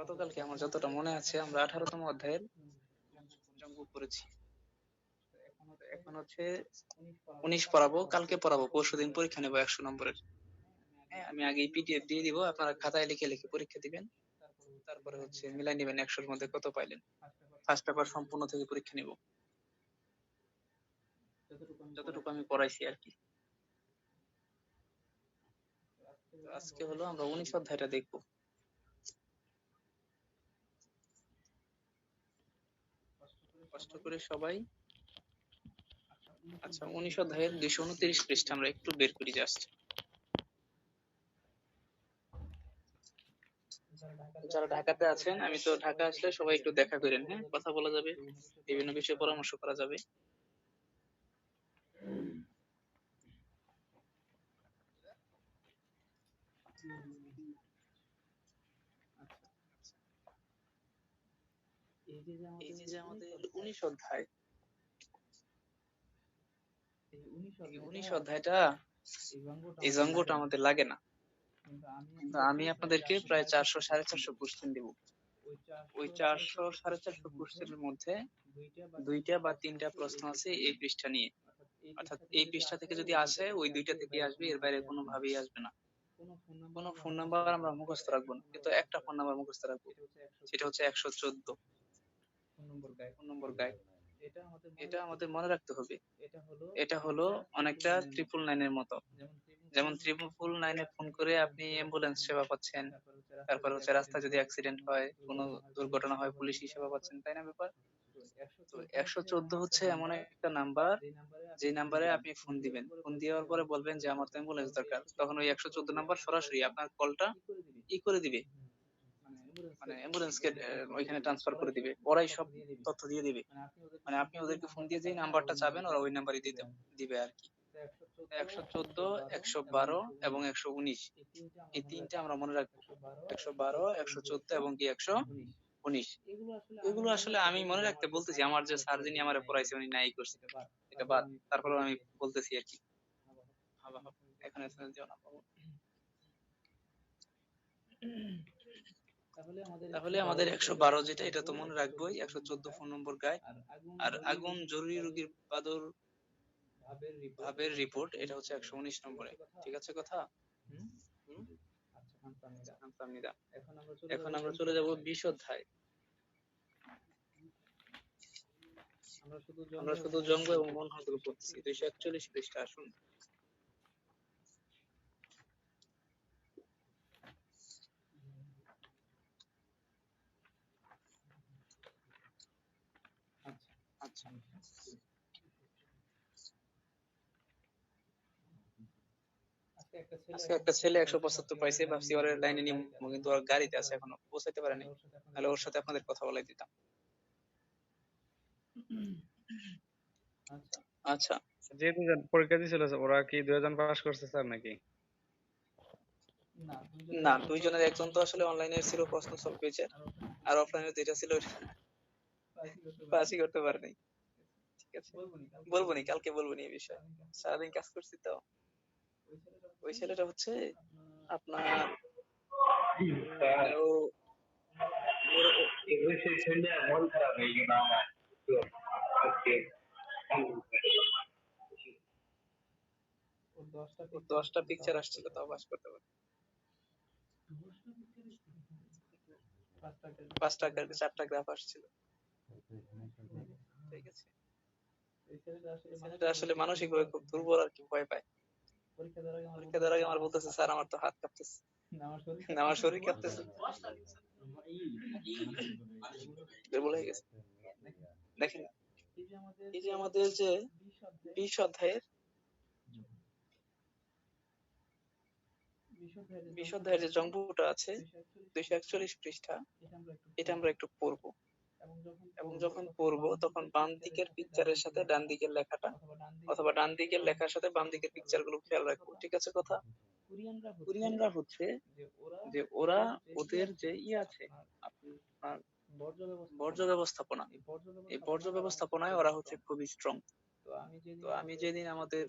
গতকালকে আমার যতটা মনে আছে আমরা 18তম অধ্যায়ের জঙ্গল পড়েছি। তো এখন হচ্ছে 19 পড়াবো, কালকে পড়াবো, পরশুদিন পরীক্ষা নেবো 100 নম্বরের। হ্যাঁ, আমি আগেই পিডিএফ দিয়ে দিব, আপনারা খাতায় লিখে লিখে পরীক্ষা দিবেন। তারপরে হচ্ছে মিলাই নিবেন 100-র মধ্যে কত পাইলেন। ফার্স্ট পেপার সম্পূর্ণ থেকে পরীক্ষা নিব, যতটুকু আমি পড়াইছি আর কি। তো আজকে হলো আমরা 19 অধ্যায়টা দেখবো। কষ্ট করে সবাই। আচ্ছা, 19 অধ্যায়ের 229 পৃষ্ঠা আমরা একটু বের করি জাস্ট। যারা ঢাকাতে আছেন, আমি তো ঢাকা আসলে সবাই একটু দেখা করেন, হ্যাঁ, কথা বলা যাবে, বিভিন্ন বিষয়ে পরামর্শ করা যাবে। এই যে আমাদের 19 অধ্যায়, এই 19 অধ্যায়টা, এই জঙ্গটা আমাদের লাগে না, কিন্তু আমি আপনাদেরকে প্রায় 400-450 কোশ্চেন দিব। ওই 400-450 কোশ্চেনের মধ্যে 2টা বা 3টা প্রশ্ন আছে এই পৃষ্ঠা নিয়ে, অর্থাৎ এই পৃষ্ঠা থেকে যদি আসে ওই 2টা থেকে আসবে, এর বাইরে কোনো ভাবেই আসবে না। কোনো ফোন নাম্বার আমরা মুখস্থ রাখবো না, কিন্তু একটা ফোন নাম্বার মুখস্থ রাখবো, সেটা হচ্ছে 114 ফোন নম্বর গাইড। এটা আমাদের মনে রাখতে হবে। এটা হলো অনেকটা 999-এর মতো। যেমন 999-এ ফোন করে আপনি অ্যাম্বুলেন্স সেবা পাচ্ছেন, তারপর হচ্ছে রাস্তায় যদি অ্যাক্সিডেন্ট হয়, কোনো দুর্ঘটনা হয়, পুলিশি সেবা পাচ্ছেন, তাই না ব্যাপার? তো 114 হচ্ছে এমন একটা নাম্বার, যে নাম্বারে আপনি ফোন দিবেন, ফোন দেওয়ার পরে বলবেন যে আমার তো অ্যাম্বুলেন্স দরকার, তখন ওই 114 নাম্বার সরাসরি আপনার কলটা করে দিবে, মানে অ্যাম্বুলেন্সকে ওইখানে ট্রান্সফার করে দিবে, ওরাই সব তথ্য দিয়ে দিবে। মানে আপনি ওদেরকে ফোন দিয়ে যেই নাম্বারটা চাবেন ওরা ওই নাম্বারই দিতে দিবে আর কি। 114, 112 এবং 119, এই তিনটা আমরা মনে রাখবো। 112, 114 এবং কি 119, এগুলো আসলে আমি মনে রাখতে বলতেছি, আমার যে স্যার যিনি আমার পড়াইছে উনি নাই করছে, এটা বাদ, তারপরে আমি বলতেছি আর কি। এখানে যেও না পাবো। তাহলে আমাদের 112 যেটা, এটা তো মনে রাখবোই, 114 ফোন নম্বর গাইড, আর আগুন জরুরি রোগীর বাদর ভাবের রিপোর্ট, এটা হচ্ছে 119 নম্বরে। ঠিক আছে কথা? হুম? আচ্ছা, হামসামনিদা। এখন আমরা চলে যাব 20 অধ্যায়। আমরা শুধু জঙ্গ এবং মনহরগুলো পড়তেছি। 241 পৃষ্ঠা, আসুন। আচ্ছা, আজকে একটা ছেলে 175 পাইছে, ভাবছি ওর লাইনে নিবো, কিন্তু ওর গাড়িতে আছে, এখনো পৌঁছাইতে পারেনি, তাহলে ওর সাথে আপনাদের কথা বলাই দিতাম। আচ্ছা, যে দুজন পরীক্ষা দিছিল ওরা কি দুজন পাস করছে স্যার নাকি? না, দুইজনের একজন তো আসলে অনলাইনে ছিল, প্রশ্ন সলভ হয়েছে, আর অফলাইনে যেটা ছিল পাসই করতে পারেনি। ঠিক আছে, বলবো নি, কালকে বলবো নি এই বিষয়ে, সারাদিন কাজ করছি তো। ওই ছেলেটা হচ্ছে আপনার ও মন খারাপ হয়ে গেল আমার আজকে। ও 10টা পিকচার আসছিল, তাও পাস করতে পারে। 4টা গ্রাফ আসছিল। ঠিক আছে, ছেলেটা আসলে মানসিক ভাবে খুব দুর্বল আর কি, ভয় পায়। পরীক্ষা দেওয়ার আগে আমার বলতেছে, স্যার আমার তো হাত কাঁপতেছে, আমার শরীর কাঁপতেছে, দুর্বল হয়ে গেছে। দেখেন, এই যে আমাদের যে 20 অধ্যায়ের 20 অধ্যায়ের যে জঙ্গটা আছে, 241 পৃষ্ঠা, এটা আমরা একটু পড়বো, এবং যখন পড়বো তখন বাম দিকের পিকচারের সাথে ডান দিকের লেখাটা, অথবা ডান দিকের লেখার সাথে বাম দিকের পিকচার গুলো খেয়াল রাখবো। ঠিক আছে কথা? কোরিয়ানরা হচ্ছে যে ওরা, ওদের যে আছে আপনার বর্জ্য ব্যবস্থাপনা, এই বর্জ্য ব্যবস্থাপনায় ওরা হচ্ছে খুবই স্ট্রং। তো আমি যেদিন আমাদের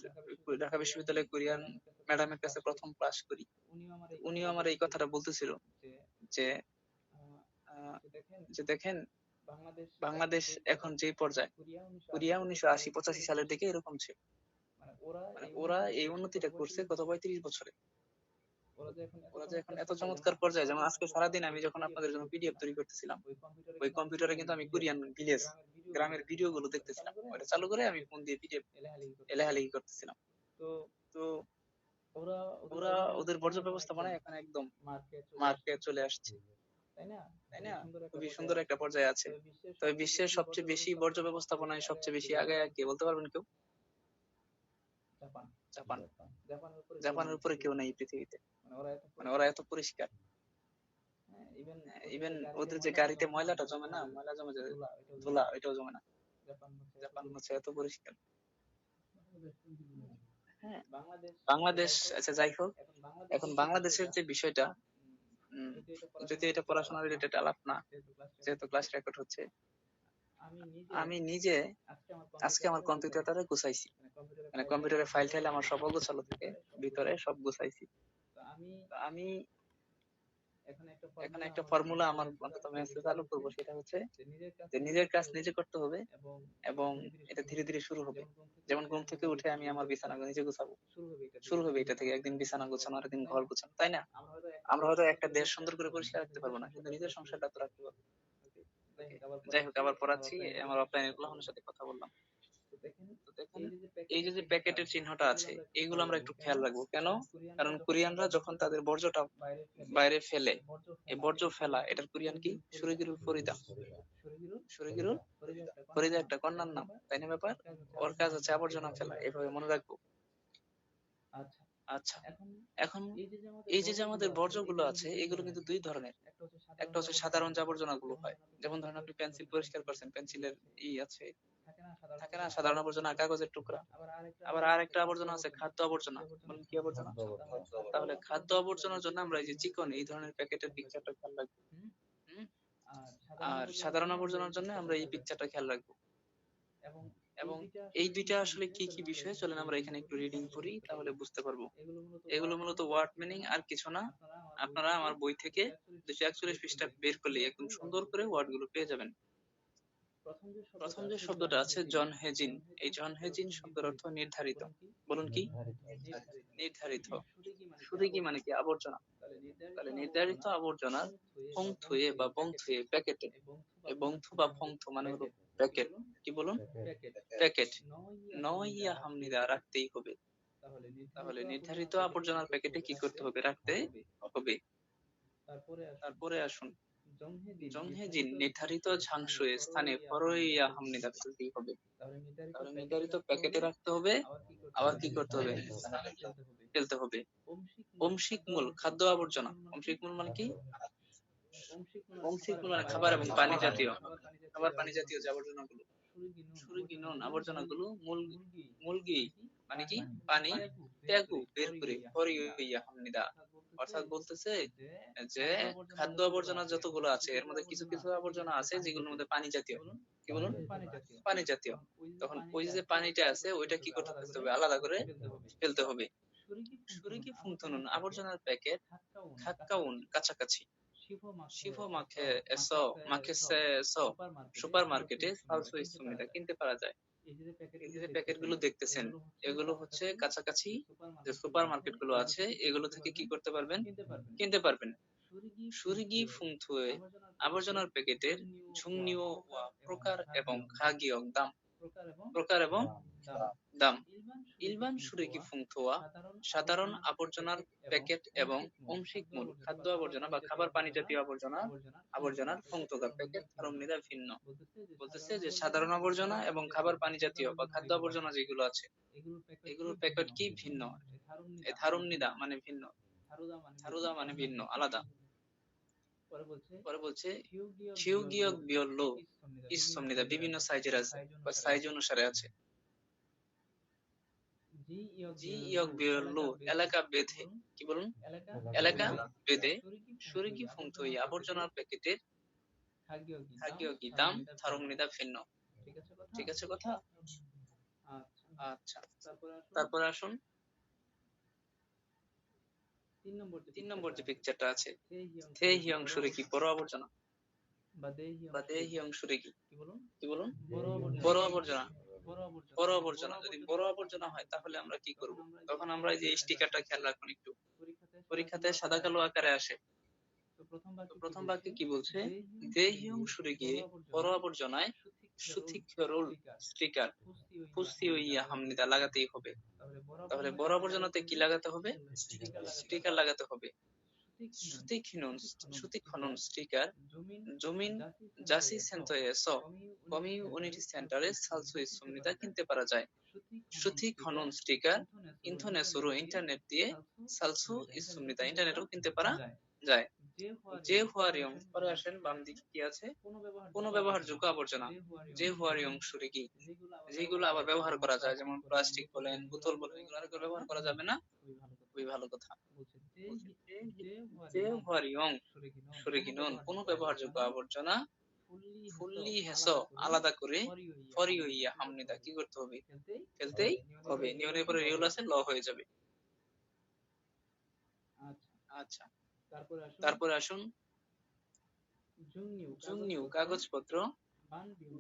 ঢাকা বিশ্ববিদ্যালয়ে কোরিয়ান ম্যাডামের কাছে প্রথম ক্লাস করি, উনিও আমার এই কথাটা বলতেছিল যে যে দেখেন বাংলাদেশ এখন যে পর্যায়ে, কোরিয়া 1980-85 সালের দিকে এরকম ছিল। মানে ওরা এই উন্নতিটা করছে গত 35 বছরে। ওরা যে এখন এত চমৎকার পর্যায়ে, যেমন আজকে সারাদিন আমি যখন আপনাদের জন্য পিডিএফ তৈরি করতেছিলাম, ওই কম্পিউটারে কিন্তু আমি কোরিয়ান ভিলেজ, গ্রামের ভিডিও গুলো দেখতেছিলাম। ওটা চালু করে আমি ফোন দিয়ে পিডিএফ লেখালেখি করতেছিলাম। তো ওরা ওদের বর্জ্য ব্যবস্থাপনায় এখন একদম মার্কে চলে আসছে, তাই না? খুবই সুন্দর একটা পর্যায়ে আছে। তবে বিশ্বের সবচেয়ে বেশি বর্জ্য ব্যবস্থাপনায় সবচেয়ে বেশি আগায় কে বলতে পারবেন কেউ? জাপান। জাপানের উপরে কেউ নেই এই পৃথিবীতে। মানে ওরা এত পরিষ্কার। ইভেন ওদের যে গাড়িতে ময়লাটা জমে না, ময়লা জমে, যে ধুলা, এটাও জমে না। জাপান হচ্ছে এত পরিষ্কার। হ্যাঁ, বাংলাদেশ, আচ্ছা যাই হোক, এখন বাংলাদেশের যে বিষয়টা, উম, যদি এটা পড়াশোনা রিলেটেড আলাপ না, যেহেতু ক্লাস রেকর্ড হচ্ছে, আমি নিজে আজকে আমার কম্পিউটারটা গুছাইছি। মানে কম্পিউটারে ফাইল টাইল আমার সব গোছালো থাকে, ভিতরে সব গুছাইছি। তো আমি এখানে একটা ফর্মুলা আমার অন্তত ম্যাথে চালু করবো, সেটা হচ্ছে যে নিজের কাজ নিজে করতে হবে এবং এটা ধীরে ধীরে শুরু হবে। যেমন ঘুম থেকে উঠে আমি আমার বিছানা নিজে গুছাবো, শুরু হবে এটা থেকে। একদিন বিছানা গোছানো, আরেকদিন ঘর গোছানো, তাই না? আমরা হয়তো একটা দেশ সুন্দর করে পরিষ্কার রাখতে পারবো না, কিন্তু নিজের সংসারটা তো রাখতে পারবো। যাই হোক, আবার পড়াচ্ছি। আমার অফলাইনের গুলোর সাথে কথা বললাম। তো দেখুন, এই যে যে প্যাকেটের চিহ্নটা আছে, এইগুলো আমরা একটু খেয়াল রাখবো। কেন? কারণ কোরিয়ানরা যখন তাদের বর্জ্যটা বাইরে ফেলে, এই বর্জ্য ফেলা, এটার কোরিয়ান কি? সুরিগিরু ফরিদা। সুরিগিরু ফরিদা একটা কন্যার নাম, তাই না? ব্যাপার, ওর কাজ হচ্ছে আবর্জনা ফেলা, এভাবে মনে রাখবো। আচ্ছা, এখন এই যে যে আমাদের বর্জ্যগুলো আছে, এগুলো কিন্তু দুই ধরনের। একটা হচ্ছে সাধারণ যে আবর্জনা গুলো হয়, যেমন ধরেন আপনি পেন্সিল পরিষ্কার করছেন, পেন্সিলের আছে, থাকে না সাধারণ আবর্জনা, কাগজের টুকরা। আবার আরেকটা আবর্জনা আছে খাদ্য আবর্জনা। বলেন কি আবর্জনা? তাহলে খাদ্য আবর্জনার জন্য আমরা এই যে চিকন এই ধরনের প্যাকেটের পিকচারটা খেয়াল রাখবো। হুম? আর সাধারণ আবর্জনার জন্য আমরা এই পিকচারটা খেয়াল রাখবো। এবং এই দুইটা আসলে কি কি বিষয়, চলেন আমরা এখানে একটু রিডিং করি, তাহলে বুঝতে পারবো। এগুলো মূলত ওয়ার্ড মিনিং, আর কিছু না। আপনারা আমার বই থেকে 241 পৃষ্ঠা বের করলে একদম সুন্দর করে ওয়ার্ড গুলো পেয়ে যাবেন। প্রথম যে শব্দটা আছে জন হেজিন, এই জন হেজিন শব্দের অর্থ নির্ধারিত। বলুন কি? নির্ধারিত। সুরিগি মানে কি? আবর্জনা। তাহলে নির্ধারিত আবর্জনার ফংথুয়ে বা বংথুয়ে প্যাকেটে, এই বংথু বা ফংথু মানে হলো প্যাকেট। কি বলুন? প্যাকেট নইয়া হামনিদা, রাখতেই হবে। তাহলে নির্ধারিত আবর্জনার প্যাকেটে কি করতে হবে? রাখতে হবে। তারপরে আসুন, জংহেজিন নির্ধারিত ঝাংশুয়ে স্থানে ফরইয়া হামনিদা, ফেলতেই হবে। তাহলে নির্ধারিত প্যাকেটে রাখতে হবে, আবার কি করতে হবে? ফেলতে হবে। বংশিক মূল খাদ্য আবর্জনা, বংশিক মূল মানে কি? বংশিক মূল মানে খাবার এবং পানি জাতীয়, খাবার পানি জাতীয় যে আবর্জনাগুলো, সুরিগিনন আবর্জনাগুলো, মুলগি মানে কি? পানি, ত্যাগু বের করে, ফরইয়া হামনিদা, অর্থাৎ বলতেছে যে খাদ্য আবর্জনা যতগুলো আছে, এর মধ্যে কিছু কিছু আবর্জনা আছে যেগুলোর মধ্যে পানি জাতীয়। কি বলুন? পানি জাতীয়। তখন ওই যে পানিটা আছে, ওইটা কি করতে হবে? আলাদা করে ফেলতে হবে। সুরিগি ফুংতনুন আবর্জনার প্যাকেট, খাক্কাউন কাছাকাছি, শিফো মাখে এসো, মাখে সে এসো, সুপার মার্কেটে ফালসো ইসুমিদা, কিনতে পারা যায়। এই যে প্যাকেট গুলো দেখতেছেন, এগুলো হচ্ছে কাছাকাছি যে সুপার মার্কেট গুলো আছে, এগুলো থেকে কি করতে পারবেন? কিনতে পারবেন। সুরিগি ফুংথুয়ে আবর্জনার প্যাকেটের ঝুংনিও ওয়া প্রকার এবং খাগিয়ক দাম, প্রকার এবং দাম। ইলবান সুরিগি ফুংথুয়া সাধারণ আবর্জনার প্যাকেট এবং অংশিক মূল খাদ্য আবর্জনা বা খাবার পানি জাতীয় আবর্জনার ফুংথুকা প্যাকেট ধারণীরা ভিন্ন। বলতেছে যে সাধারণ আবর্জনা এবং খাবার পানি জাতীয় বা খাদ্য আবর্জনা যেগুলো আছে, এগুলোর প্যাকেট কি ভিন্ন। এই ধারণনিদা মানে ভিন্ন, ধারুদা মানে ভিন্ন, আলাদা। পরে বলছে হিউগিয়ক বিয়ল্লো ইসমনিদা, বিভিন্ন সাইজের আছে বা সাইজ অনুসারে আছে। জি ইয়ক বিয়ল্লো এলাকা বেঁধে, কি বলুন? এলাকা বেঁধে সুরিগি ফুংথুই আবর্জনার প্যাকেটের হাগিয়কি দাম ধারণনিদা ভিন্ন। ঠিক আছে কথা? আচ্ছা, তারপরে আসুন 3 নম্বর যে পিকচারটা আছে, থে হিয়ং সুরিকি পর আবর্জনা। বা দেহি অংশটি কি বলুন? বড় আবর্জনা। বড় আবর্জনা যদি বড় আবর্জনা হয় তাহলে আমরা কি করব? তখন আমরা এই যে স্টিকারটা খেয়াল রাখুন একটু, পরীক্ষাতে সাদা কালো আকারে আসে। তো প্রথম বাক্যে কি বলছে? দেহি অংশটি গিয়ে বড় আবর্জনায় সুতীক্ষ্ণ স্টিকার ফুসি হইয়া হামনিদা লাগাতেই হবে। তাহলে বড় আবর্জনাতে কি লাগাতে হবে? স্টিকার লাগাতে হবে। সুতীক্ষ্ণ স্টিকার জমিন জাসিসেন্তো eso কমিউনিটি সেন্টারে সালসু ইসুমনিদা কিনতে পারা যায়। সুতীক্ষ্ণ স্টিকার ইন্থনেসুরু ইন্টারনেট দিয়ে সালসু ইসুমনিদা ইন্টারনেটও কিনতে পারা যায়। যে হুয়ারিয়ং পরে আসেন বাম দিকে কি আছে? পুনঃ ব্যবহারযোগ্য আবর্জনা। যে হুয়ারিয়ং সুরিকি যেগুলো আবার ব্যবহার করা যায়, যেমন প্লাস্টিক বলেন, বোতল বলেন, এগুলো আর ব্যবহার করা যাবে না। খুবই ভালো কথা। যে হুয়ারিয়ং সুরিকিনুন পুনঃ ব্যবহারযোগ্য আবর্জনা ফুললি হেসো আলাদা করে ফরিইয়া হামনিদা কি করতে হবে? ফেলতেই হবে। নিয়নের পরে রিউল আছে, ল হয়ে যাবে। আচ্ছা, তারপরে আসুন জুংনিউ কাগজপত্র,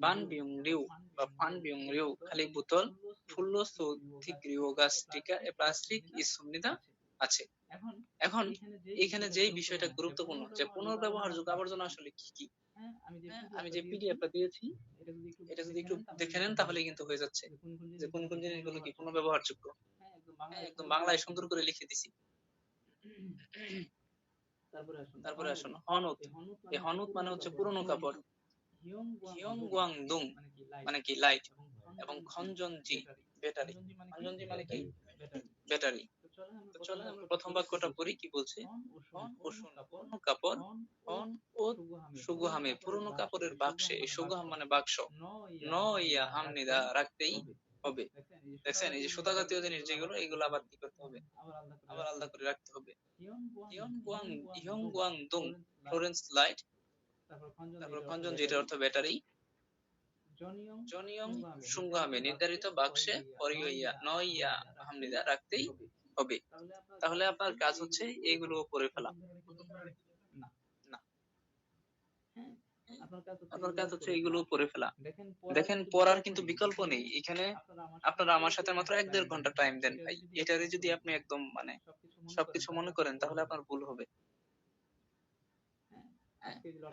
বান বিউং রিউ বা ফান বিউং রিউ খালি বোতল, ফুল্লো সুথিক রিউ গাছ স্টিকার এ প্লাস্টিক ইসুমনিদা আছে। এখন এখানে যেই বিষয়টা গুরুত্বপূর্ণ যে পুনর্ব্যবহারযোগ্য আবর্জনা আসলে কি কি? আমি যে পিডিএফটা দিয়েছি এটা যদি একটু দেখে নেন তাহলে কিন্তু হয়ে যাচ্ছে যে কোন কোন জিনিসগুলো কি পুনর্ব্যবহারযোগ্য। একদম বাংলায় সুন্দর করে লিখে দিছি। তারপরে আসুন হনুত। এই হনুত মানে হচ্ছে পুরনো কাপড়। হিয়ংগুয়াংদুং মানে কি লাইট, এবং খঞ্জনজি ব্যাটারি। খঞ্জনজি মানে কি? ব্যাটারি। তো চলেন আমরা প্রথম বাক্যটা পড়ি, কি বলছে? হন ও শুন পুরনো কাপড়, হন ও সুগুহামে পুরনো কাপড়ের বাক্সে, এই সুগুহাম মানে বাক্স, ন ইয়া হামনিদা রাখতেই হবে। দেখছেন এই যে সুতা জাতীয় জিনিস যেগুলো, এগুলো আবার কি করতে হবে? আবার আলাদা করে রাখতে হবে। হিয়ংগুয়াংদুং ফ্লোরেন্স লাইট, তারপর খঞ্জন যেটার অর্থ ব্যাটারি, জনিয়ং সুগুহামে নির্ধারিত বাক্সে, পরিইয়া নইয়া হামনিদা রাখতেই হবে। তাহলে আপনার কাজ হচ্ছে এগুলো পড়ে ফেলা। না, আপনার কাজ হচ্ছে এগুলো পড়ে ফেলা। দেখেন পড়ার কিন্তু বিকল্প নেই এখানে। আপনারা আমার সাথে মাত্র 1-1.5 ঘন্টা টাইম দেন ভাই। এটারে যদি আপনি একদম মানে সবকিছু মনে করেন তাহলে আপনার ভুল হবে।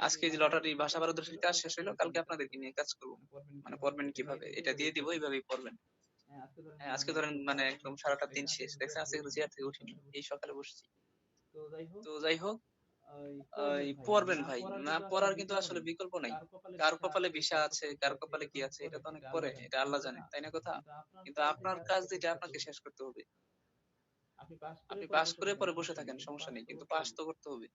আজকে যে লটারি ভাষা পারদর্শীর কাজ শেষ হলো, কালকে আপনাদেরকে নিয়ে কাজ করবো। মানে পড়বেন কিভাবে এটা দিয়ে দিব, এইভাবেই পড়বেন। আজকে ধরেন মানে একদম সারাটা দিন শেষ। দেখছেন আজকে কিন্তু চেয়ার থেকে উঠিনি, এই সকালে বসছি। তো যাই হোক, পড়বেন ভাই। না পড়ার কিন্তু আসলে বিকল্প নাই। কার কপালে ভিসা আছে, কার কপালে কি আছে, এটা তো অনেক পরে, এটা আল্লাহ জানে, তাই না কথা? কিন্তু আপনার কাজ যেটা আপনাকে শেষ করতে হবে। আপনি পাস করে পরে বসে থাকেন, সমস্যা নেই, কিন্তু পাস তো করতে হবে।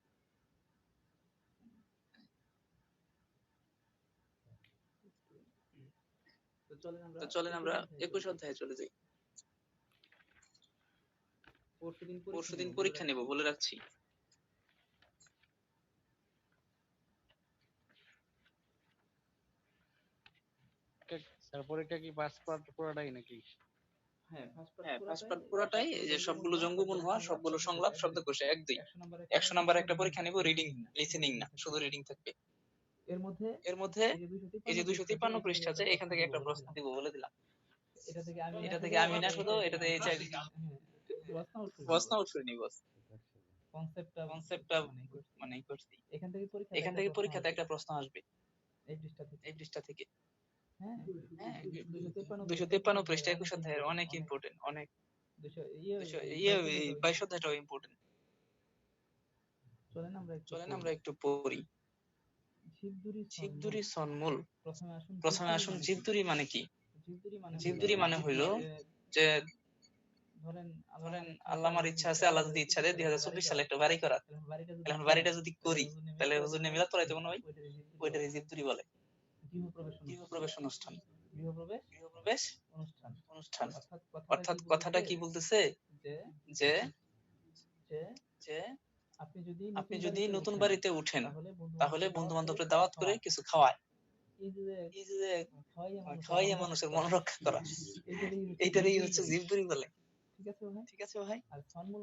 তো চলেন আমরা 21 অধ্যায়ে চলে যাই। পরশুদিন পরীক্ষা নেব বলে রাখছি। স্যার পরীক্ষা কি পাস পার্ট পুরোটাই নাকি? হ্যাঁ, ফার্স্ট পার্ট পুরোটাই, এই যে সবগুলো জঙ্গমূল হওয়া, সবগুলো সংলাপ, শব্দকোষ 1-2। 100 নাম্বার একটা পরীক্ষা নেব, রিডিং লিসেনিং না, শুধু রিডিং থাকবে। এর মধ্যে এই যে 253 পৃষ্ঠা আছে, এখান থেকে একটা প্রশ্ন দিব বলে দিলাম। এটা থেকে আমি না শুধু এটাতে এই চাই প্রশ্ন উঠে নিব। কনসেপ্টটা মানে করছি। এখান থেকে পরীক্ষাতে একটা প্রশ্ন আসবে এই পৃষ্ঠা থেকে। হ্যাঁ, 253 পৃষ্ঠা 21 অধ্যায়ের অনেক ইম্পর্টেন্ট, অনেক 22 অধ্যায়টাও ইম্পর্টেন্ট। চলেন আমরা একটু পড়ি। জীবদুরি সনমূল। প্রথমে আসুন জীবদুরি মানে কি? জীবদুরি মানে হইল যে ধরেন আল্লাহর ইচ্ছা আছে, আল্লাহ যদি ইচ্ছা দেয় 2024 সালে একটা বাড়ি করার, এখন বাড়িটা যদি করি তাহলে হুজুর নিয়ে মিলাদ পড়াইতে মনে হয়, ওইটারই জীবদুরি বলে। গৃহপ্রবেশ অনুষ্ঠান, গৃহপ্রবেশ অনুষ্ঠান। অর্থাৎ কথাটা কি বলতেছে যে যে আপনি যদি নতুন বাড়িতে উঠেন তাহলে বন্ধু বান্ধবদের দাওয়াত করে কিছু খাওয়ায়। এই যে খাওয়াইয়া মানুষের মন রক্ষা করা, এইটারই হচ্ছে জীবদুরি বলে। ঠিক আছে ভাই?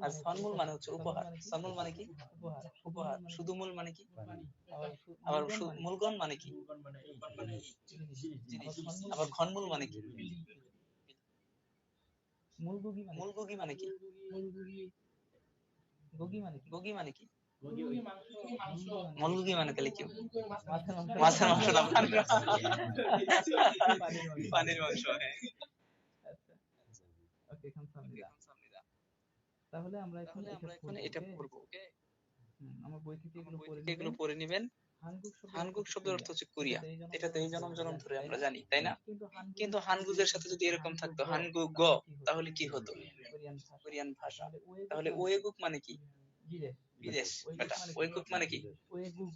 আর সনমূল মানে হচ্ছে উপহার। সনমূল মানে কি? উপহার। সুদুমূল মানে কি? আবার মূলগণ মানে কি? জিনিস। আবার খনমূল মানে কি? মূলগুগি মানে কি? গুগি মানে কি? মূলগুগি মানে তাহলে কি? মাছের মাংস না, পানির মাংস। হ্যাঁ। এখন সামনে যা। তাহলে আমরা এখন এটা পড়বো। ওকে, আমার বই থেকে এগুলো পড়ে নিবেন। হানগুক শব্দের অর্থ হচ্ছে কোরিয়া। এটা তো এই জনম জনম ধরে আমরা জানি, তাই না? কিন্তু হানগুকের সাথে যদি এরকম থাকতো হানগুক গ, তাহলে কি হতো? কোরিয়ান ভাষা। তাহলে ওয়েগুক মানে কি? বিদেশ। বেটা ওয়েগুক মানে কি?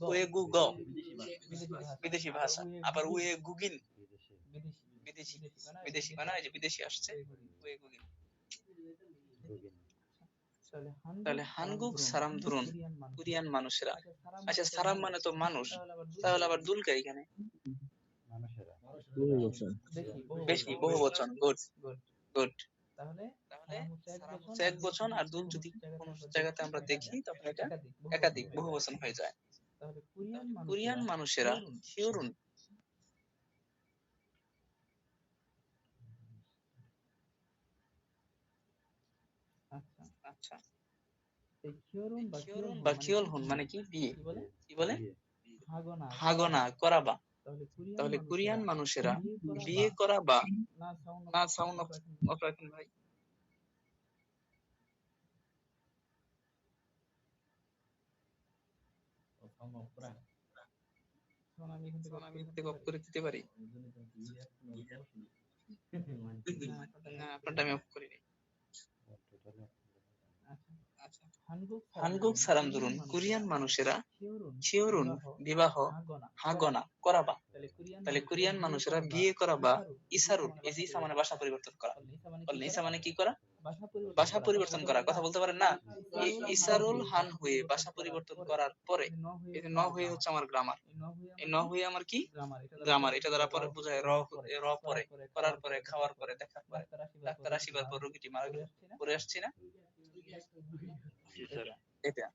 ওয়েগু গ, বিদেশি ভাষা। আবার ওয়েগুগিন, বিদেশি। বিদেশি মানে এই যে বিদেশি আসছে, ওয়েগুগিন। তাহলে হানগুক সারাম দুরুন, কোরিয়ান মানুষেরা। আচ্ছা, সারাম মানে তো মানুষ, তাহলে আবার দুলকা এখানে? বেশি, বহু বচন। Good, good. তাহলে সারাম হচ্ছে এক বচন, আর দুল যদি কোন জায়গাতে আমরা দেখি তখন এটা একাধিক, বহু বচন হয়ে যায়। তাহলে কোরিয়ান মানুষেরা হিউরুন। আচ্ছা, খিওরুন বা খিওলহুন মানে কি? বিয়ে। কি বলে? হাগনা করাবা। তাহলে কোরিয়ান মানুষেরা বিয়ে করা বা না, সাউন্ড অফ রাখেন ভাই। আমি এখান থেকে অফ করে দিতে পারি। না, আপনারটা আমি অফ করিনি। আচ্ছা, হানগুক সারাম দুরুন, কোরিয়ান মানুষেরা খিওরুন বিবাহ হাগনা করাবা। তাহলে কোরিয়ান মানুষেরা বিয়ে করা বা ইসারুন, এই যে ইসা মানে ভাষা পরিবর্তন করা। বললেন ইসা মানে কি করা? ভাষা পরিবর্তন করা। কথা বলতে পারেন না? ইসারুল হান হয়ে ভাষা পরিবর্তন করার পরে, এই যে ন হয়ে হচ্ছে আমার গ্রামার। এই ন হয়ে আমার কি? গ্রামার। এটা দ্বারা পরে বোঝায় র পরে, করার পরে, খাওয়ার পরে, দেখার পরে, ডাক্তার আসিবার পর রোগীটি মারা গেল। পরে আসছি না? এটা।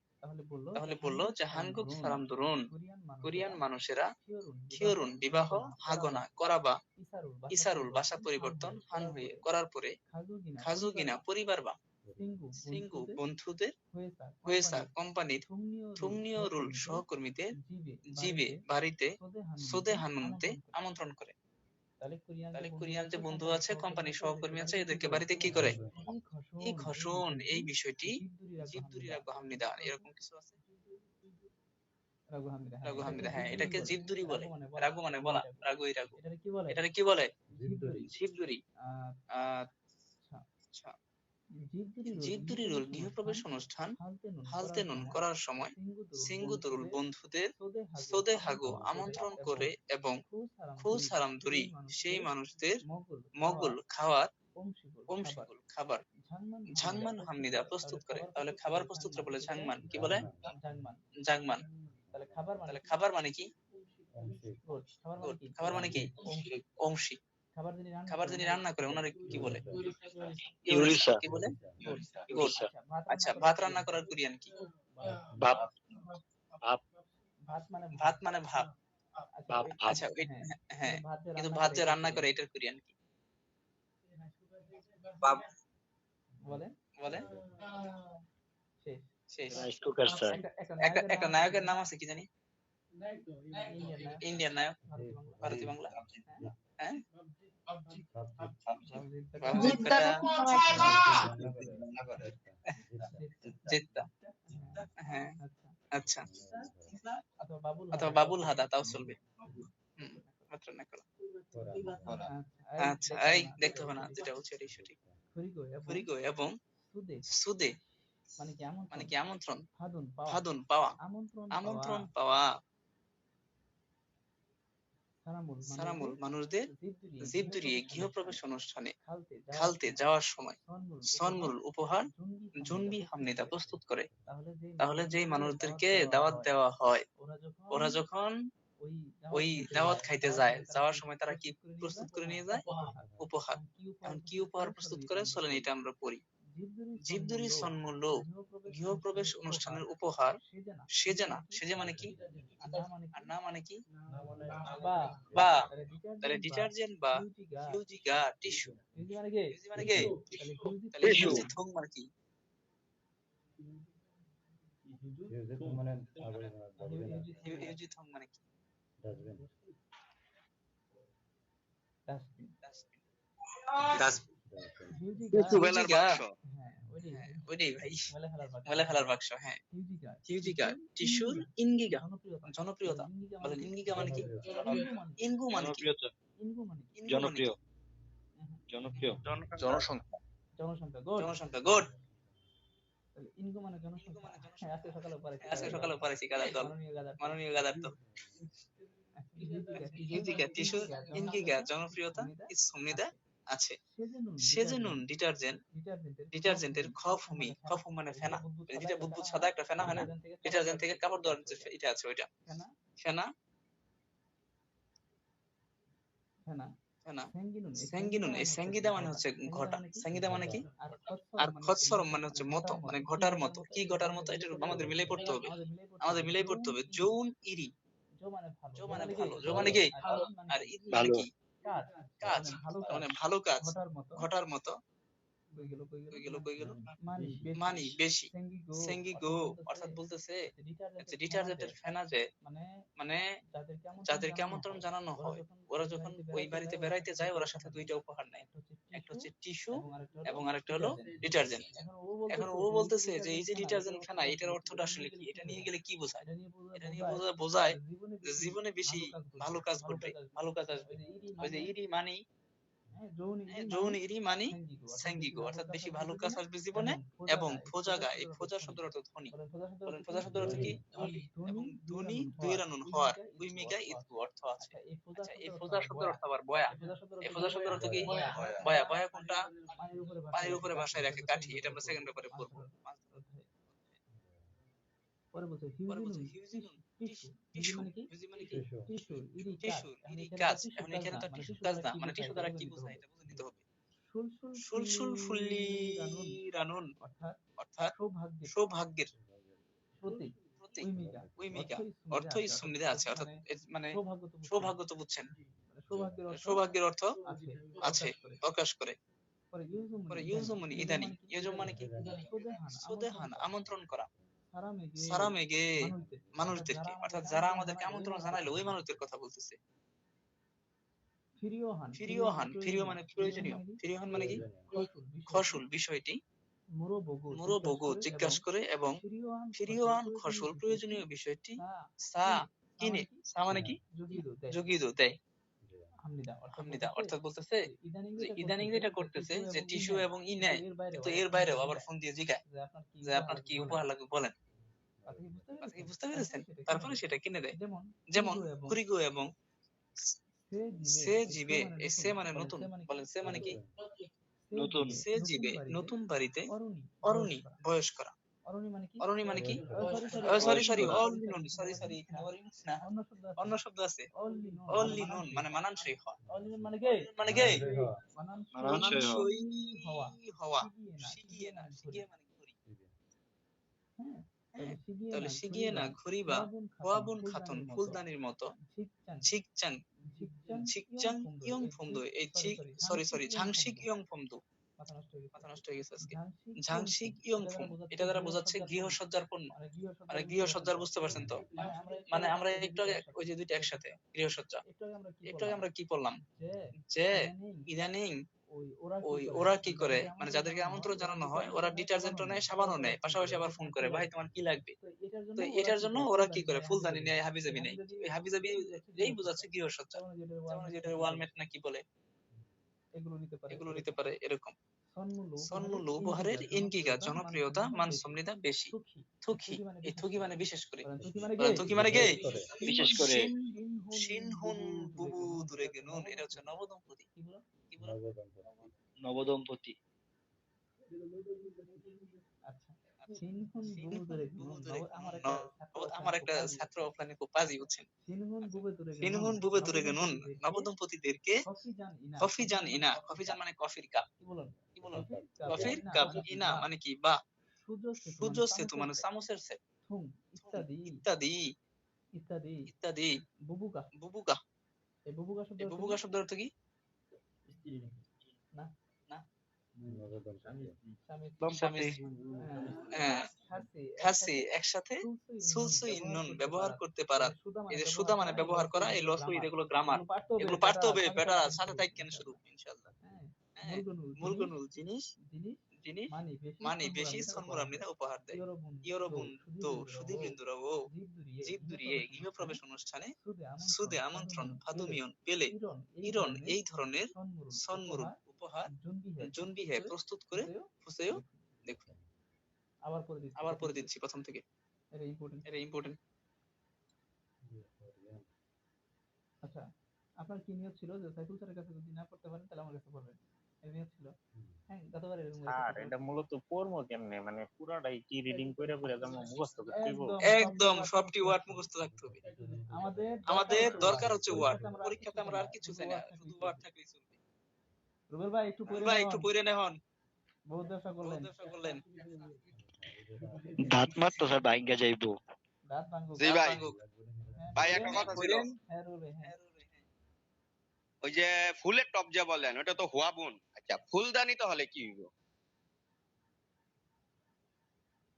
তাহলে বললো যে হানগুক সারাম দুরুন, কোরিয়ান মানুষেরা খিওরুন বিবাহ হাগনা করাবা ইসারুল ভাষা পরিবর্তন হান হয়ে করার পরে খাজুগিনা পরিবার বা সিঙ্গু বন্ধুদের হয়েসা কোম্পানির থুমনিও রুল সহকর্মীদের জিবে বাড়িতে সোদে হানুনতে আমন্ত্রণ করে। তাহলে কোরিয়ান যে বন্ধু আছে, কোম্পানির সহকর্মী আছে, এদেরকে বাড়িতে কি করে? এই ঘষণ, এই বিষয়টি জিবদুরি রাগু হামনিদা, এরকম কিছু আছে। রাগু হামনিদা, হ্যাঁ, এটাকে জিবদুরি বলে। রাগু মানে বলা, রাগুই রাগু। এটাকে কি বলে? জিবদুরি। আচ্ছা, জিবদুরিরুল গৃহপ্রবেশ অনুষ্ঠান হালতেনুন করার সময় সিঙ্গুদুরুল বন্ধুদের সোদে হাগু আমন্ত্রণ করে এবং খুসারাম দুরি সেই মানুষদের মগুল খাওয়ার অংশীকুল খাবার ঝাংমান হামনিদা প্রস্তুত করে। তাহলে খাবার প্রস্তুত বলে ঝাংমান। কি বলে? জাংমান। তাহলে খাবার মানে কি? গুড। খাবার মানে কি? অংশী। খাবার যিনি রান্না করে ওনারে কি বলে? ইউরিসা। কি বলে? গুড। আচ্ছা, ভাত রান্না করার কোরিয়ান কি? ভাপ ভাপ ভাত মানে ভাত। ভাপ আচ্ছা, হ্যাঁ, কিন্তু ভাত যে রান্না করে এটার কোরিয়ান কি? ভাপ বলে শেষ। Rice cooker sir. একটা নায়কের নাম আছে, কি জানি? ইন্ডিয়ান নায়ক, ভারতীয় বাংলা। হ্যাঁ, বাবজিৎ বেটা জেদ্দা। হ্যাঁ, আচ্ছা, অথবা বাবুল হাদা, তাও চলবে। মাত্র না করো। আচ্ছা, এই দেখতে হবে না, যেটা বলছি এটাই সঠিক। ফুরিগো এবং সুদে মানে কি? আমন্ত্রণ। ফাদুন পাওয়া, আমন্ত্রণ পাওয়া। সারামুল মানুষদের জিবদুরিয়ে গৃহপ্রবেশ অনুষ্ঠানে খালতে যাওয়ার সময় সনমুল উপহার জুনবি হামনিদা প্রস্তুত করে। তাহলে যেই মানুষদেরকে দাওয়াত দেওয়া হয়, ওরা যখন ওই দাওয়াত খাইতে যায়, যাওয়ার সময় তারা কি প্রস্তুত করে নিয়ে যায়? উপহার। এখন কি উপহার প্রস্তুত করে চলেন এটা আমরা পড়ি। জীবদুরি সন্মূল্য গৃহপ্রবেশ অনুষ্ঠানের উপহার সেজে না। সেজে মানে কি? আর না মানে কি? বা তাহলে ডিটারজেন্ট বা হিউজি গা টিস্যু। হিউজি মানে কি? তাহলে টিস্যু। হিউজি থং মানে কি? হিউজি থং মানে কি? হিউজি টুবেলার গা, বাক্স। হ্যাঁ ওইটাই ভাই, ময়লা ফেলার বাক্স। হ্যাঁ, হিউজি গা টিস্যুর ইঙ্গিগা জনপ্রিয়তা। বলেন ইঙ্গিগা মানে কি? ইনগু মানে কি? জনপ্রিয়তা। ইনগু মানে জনপ্রিয়। কি? জনপ্রিয়। জনসংখ্যা। জনসংখ্যা গুড। ইনগু মানে জনসংখ্যা। হ্যাঁ, আজকে সকালে পড়াইছি গাদার দল, মাননীয় গাদার দল। হিউজিকা টিস্যুর ইনগিগা জনপ্রিয়তা সমৃদ্ধা আছে। সেজে নুন ডিটারজেন্ট, ডিটারজেন্টের খফুমি, খফুম মানে ফেনা, যেটা বুদবুদ সাদা একটা ফেনা হয় না, ডিটারজেন্ট থেকে কাপড় ধোয়ার যে এটা আছে ওইটা ফেনা। ফেনা স্যাঙ্গিনুন, এই স্যাঙ্গিদা মানে হচ্ছে ঘটা। স্যাঙ্গিদা মানে কি? আর খচ্চরম মানে হচ্ছে মতো, মানে ঘটার মতো। কি ঘটার মতো? এটা আমাদের মিলাই পড়তে হবে, আমাদের মিলাই পড়তে হবে। যৌন ইরি, জো মানে ভালো, জো মানে কি? আর ইদ মানে ভালো। কি? কাজ, মানে ভালো কাজ, ঘটার মতো। কই গেল? মানি বেশি। সেঙ্গি গো অর্থাৎ বলতেছে যে ডিটারজেন্টের ফেনা যে, মানে যাদেরকে আমন্ত্রণ জানানো হয়, ওরা যখন ওই বাড়িতে বেড়াইতে যায় ওরা সাথে দুইটা উপহার নেয়। একটা হচ্ছে টিস্যু এবং আরেকটা হলো ডিটারজেন্ট। এখন ও বলতেছে যে এই যে ডিটারজেন্ট ফেনা, এটার অর্থটা আসলে কি? এটা নিয়ে গেলে কি বোঝায়? এটা নিয়ে বোঝায় যে জীবনে বেশি ভালো কাজ ঘটবে, ভালো কাজ আসবে। ওই যে ইরি মানি, যৌন ইরি মানি স্যাঙ্গিগো অর্থাৎ বেশি ভালো কাজ আসবে জীবনে। এবং ফোজাগা, এই ফোজা শব্দের অর্থ ধ্বনি। বলেন ফোজা শব্দের অর্থ কি? এবং ধ্বনি দুইরানুন হওয়ার, উইমিগা ইতগু অর্থ আছে। আচ্ছা, এই ফোজা শব্দের অর্থ আবার বয়া। এই ফোজা শব্দের অর্থ কি? বয়া। বয়া কোনটা? পানির উপরে ভাসায় রাখে কাঠি। এটা আমরা সেকেন্ড পেপারে পড়বো। পরে বলছে হিউজিনুন টিস্যু। হিউজি মানে কি? টিস্যুর ইরি কাজ। এখন এখানে তো টিস্যু কাজ না, মানে টিস্যু দ্বারা কি বোঝায় এটা বুঝে নিতে হবে। সুলসুল ফুল্লি রানুন অর্থাৎ সৌভাগ্যের প্রতীক। উইমিকা অর্থ সমৃদ্ধ আছে, অর্থাৎ মানে সৌভাগ্য তো বুঝছেন, সৌভাগ্যের অর্থ আছে প্রকাশ করে। পরে ইউজুম মানে ইদানি। ইউজুম মানে কি? সুদেহান আমন্ত্রণ করা। সারামেগে মানুষদেরকে, অর্থাৎ যারা আমাদেরকে আমন্ত্রণ জানাইলো ওই মানুষদের কথা বলতেছে। ফিরিওহান, ফিরিও মানে প্রয়োজনীয়। ফিরিওহান মানে কি? খসুল বিষয়টি মুরোবগো জিজ্ঞাসা করে এবং ফিরিওয়ান খসুল প্রয়োজনীয় বিষয়টি সা কিনে। সা মানে কি? জগিদো দেয়। হামনিদা অর্থাৎ বলতেছে যে ইদানিং যেটা করতেছে যে টিস্যু এবং ই নেয়, কিন্তু এর বাইরেও আবার ফোন দিয়ে জিগায় যে আপনার কি উপহার লাগবে বলেন। কথা কি বুঝতে পেরেছেন? তারপরে সেটা কিনে দেয়। যেমন কুরিগো এবং সে জিবে। এই সে মানে নতুন। বলেন সে মানে কি? নতুন। সে জিবে নতুন বাড়িতে অরুণী বয়স করা। অরণি মানে কি? সরি বয়স সরি করা। অনলি নুন। সরি সরি, এখানে অরণি না, অন্য শব্দ আছে। অনলি নুন মানে মানানসই হওয়া। মানে কি? মানানসই হওয়া। মানানসই হওয়া। শিগিয়ে না, শিগিয়ে মানে ঘড়ি। হ্যাঁ, তাহলে শিগিয়ে না ঘড়ি বা খোয়াবুন খাতুন ফুলদানির মতো ঝিকচাং, ঝিকচাং ইয়ং ফোমদো। এই সরি ঝাংশিক ইয়ং ফোমদো। মাথা নষ্ট হয়ে গেছে আজকে। ঝাংশিক ইয়ং ফোম, এটা দ্বারা বোঝাচ্ছে গৃহসজ্জার পণ্য। মানে গৃহসজ্জার, বুঝতে পারছেন তো? মানে আমরা একটু আগে ওই যে দুইটা একসাথে গৃহসজ্জা, একটু আগে আমরা কি বললাম যে ইদানিং ওরা কি করে, মানে যাদেরকে আমন্ত্রণ জানানো হয় ওরা ডিটারজেন্টও নেয়, সাবানও নেয়, পাশাপাশি আবার ফোন করে ভাই তোমার কি লাগবে। তো এটার জন্য ওরা কি করে, ফুলদানি নেয়, হাবিজাবি নেয়। এই হাবিজাবি এই বোঝাচ্ছে গৃহসজ্জা। যেমন যেটা ওয়ালমেট না কি বলে, এগুলো নিতে পারে এরকম। সন্মূল্য উপহারের ইনকিগা জনপ্রিয়তা মান সমৃদ্ধা বেশি। থুকি, এই থুকি মানে বিশেষ করে। থুকি মানে কি? বিশেষ করে। শিনহুন বুবু দূরে গেনুন, এটা হচ্ছে নবদম্পতি। কি বলো? নবদম্পতি। শিনহুন বুবু দূরে গেনুন। আমার একটা ছাত্র অফলাইনে খুব বাজি বুঝছেন। শিনহুন বুবে দূরে গেনুন নবদম্পতিদেরকে কফি জান ইনা। কফি জান মানে কফির কাপ। কি কফির কাপ, ইনা মানে কি, বা, সূর্য সেতু মানে চামচের সেট, থুম ইত্যাদি ইত্যাদি ইত্যাদি ইত্যাদি। বুবুকা বুবুকা, এই বুবুকা এই শব্দ বুবুকা শব্দের অর্থ কি? না না, স্বামী স্ত্রী। দম্পতি। হ্যাঁ, হ্যাঁ, খাসি খাসি একসাথে সুলসু ইন্নুন ব্যবহার করতে পারা। এই যে সুদা মানে ব্যবহার করা, এই লসু এগুলো গ্রামার, এগুলো পারতে হবে বেটা, সাথে থাকেন শুধু ইনশাআল্লাহ। হ্যাঁ, মুলগুনুল জিনিস, জিনিস জিনিস মানি মানে বেশি সন্মুরামনিতা উপহার দেয়। ইয়রবুন তো সুধীবৃন্দরা ও জীব দুরিয়ে গৃহপ্রবেশ অনুষ্ঠানে সুদে আমন্ত্রণ ফাদুমিয়ন পেলে ইরন এই ধরনের সন্মুরুন উপহার জুনবিহে প্রস্তুত করে ফুসেও দেখুন। আবার পরে দিচ্ছি প্রথম থেকে, এটা ইম্পর্টেন্ট। এটা ইম্পর্টেন্ট। আচ্ছা, আপনার কি নিয়ত ছিল যে সাইফুল স্যারের কাছে যদি না পড়তে পারেন তাহলে আমার কাছে পড়বেন, এই নিয়ত ছিল? হ্যাঁ, গতবার এরকম আর এটা মূলত পড়বো কেমনে, মানে পুরাটাই কি রিডিং করে করে যেমন মুখস্থ করতে হইব? একদম সবটি ওয়ার্ড মুখস্থ থাকতে হবে। আমাদের দরকার হচ্ছে ওয়ার্ড, পরীক্ষাতে আমরা আর কিছু চাই না, শুধু ওয়ার্ড থাকলেই চলবে। রুবেল ভাই একটু পড়ে ভাই একটু পড়ে নেন, বহুত ব্যবসা করলেন, করলেন। দাঁত মারতো স্যার ভাইঙ্গা যাইবো। দাঁত ভাঙুক। জি ভাই, হ্যাঁ, ভাই একটা কথা ছিল, হ্যাঁ রুবে, হ্যাঁ ওই যে ফুলের টপ যে বলেন ওটা তো হুয়া বুন, আচ্ছা ফুলদানি তো হলে কি হইব?